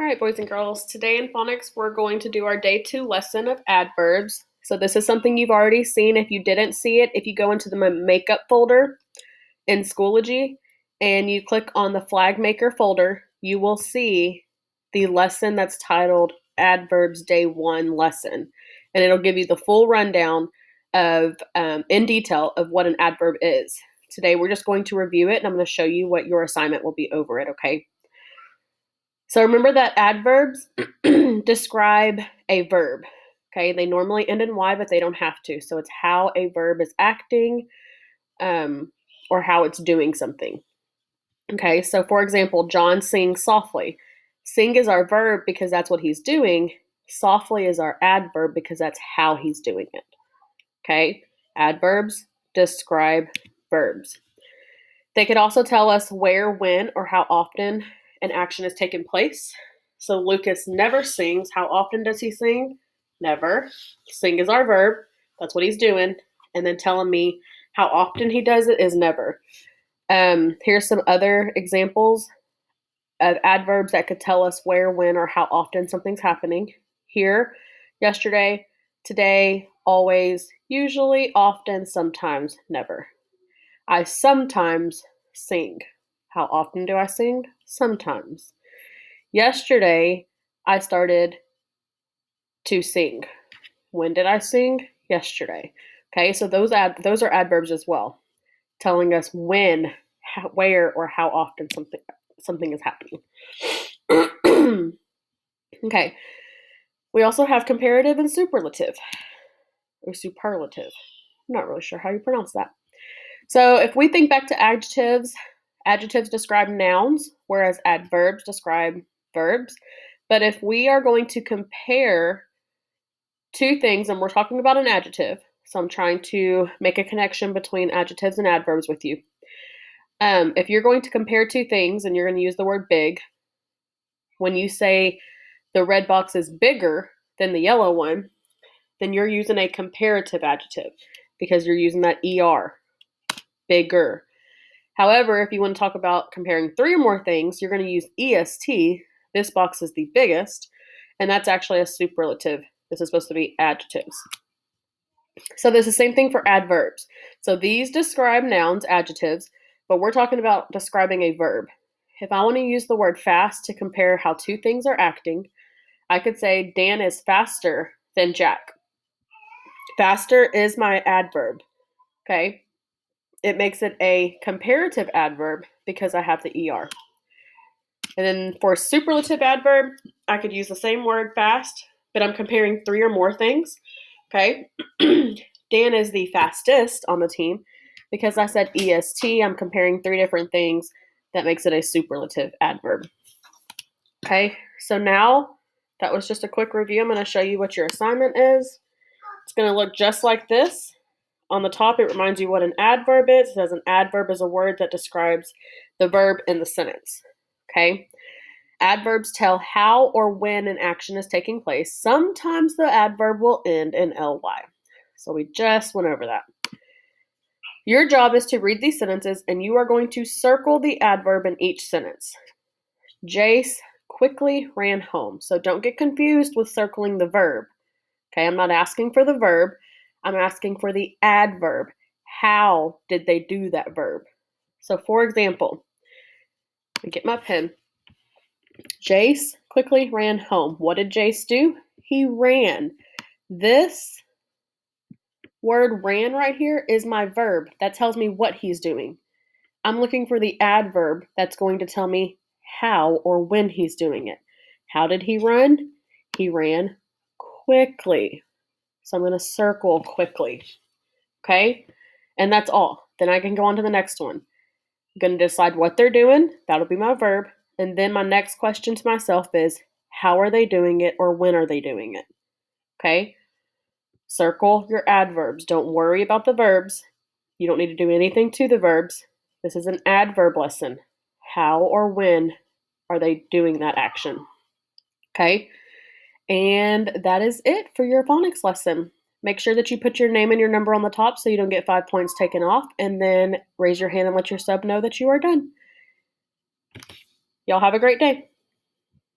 All right, boys and girls, today in phonics, we're going to do our day 2 lesson of adverbs. So this is something you've already seen. If you didn't see it, if you go into the makeup folder in Schoology and you click on the flag maker folder, you will see the lesson that's titled Adverbs Day 1 lesson. And it'll give you the full rundown of, in detail, of what an adverb is. Today we're just going to review it and I'm going to show you what your assignment will be over it, okay? So remember that adverbs describe a verb, okay? They normally end in Y, but they don't have to. So it's how a verb is acting or how it's doing something. Okay, so for example, John sings softly. Sing is our verb because that's what he's doing. Softly is our adverb because that's how he's doing it. Okay, adverbs describe verbs. They could also tell us where, when, or how often an action has taken place. So Lucas never sings. How often does he sing? Never. Sing is our verb. That's what he's doing. And then telling me how often he does it is never. Here's some other examples of adverbs that could tell us where, when, or how often something's happening. Here, yesterday, today, always, usually, often, sometimes, never. I sometimes sing. How often do I sing? Sometimes. Yesterday, I started to sing. When did I sing? Yesterday. Okay, so those are adverbs as well, telling us when, where, or how often something is happening. Okay, we also have comparative and superlative, or superlative. I'm not really sure how you pronounce that. So if we think back to adjectives, adjectives describe nouns, whereas adverbs describe verbs. But if we are going to compare two things, and we're talking about an adjective, so I'm trying to make a connection between adjectives and adverbs with you. If you're going to compare two things and you're going to use the word big, when you say the red box is bigger than the yellow one, then you're using a comparative adjective because you're using that ER, bigger. However, if you want to talk about comparing three or more things, you're going to use EST. This box is the biggest, and that's actually a superlative. This is supposed to be adjectives. So this is the same thing for adverbs. So these describe nouns, adjectives, but we're talking about describing a verb. If I want to use the word fast to compare how two things are acting, I could say Dan is faster than Jack. Faster is my adverb, okay? It makes it a comparative adverb because I have the ER. And then for superlative adverb, I could use the same word fast, but I'm comparing three or more things, okay? Dan is the fastest on the team because I said EST. I'm comparing three different things. That makes it a superlative adverb. Okay, so now that was just a quick review. I'm going to show you what your assignment is. It's going to look just like this. On the top, it reminds you what an adverb is. It says an adverb is a word that describes the verb in the sentence. Okay? Adverbs tell how or when an action is taking place. Sometimes the adverb will end in ly. So we just went over that. Your job is to read these sentences, and you are going to circle the adverb in each sentence. Jace quickly ran home. So don't get confused with circling the verb. Okay, I'm not asking for the verb. I'm asking for the adverb. How did they do that verb? So for example, I get my pen. Jace quickly ran home. What did Jace do? He ran. This word ran right here is my verb. That tells me what he's doing. I'm looking for the adverb that's going to tell me how or when he's doing it. How did he run? He ran quickly. So I'm going to circle quickly. Okay? And that's all. Then I can go on to the next one. I'm going to decide what they're doing. That'll be my verb. And then my next question to myself is, how are they doing it or when are they doing it? Okay? Circle your adverbs. Don't worry about the verbs. You don't need to do anything to the verbs. This is an adverb lesson. How or when are they doing that action? Okay? And that is it for your phonics lesson. Make sure that you put your name and your number on the top so you don't get 5 points taken off, and then raise your hand and let your sub know that you are done. Y'all have a great day.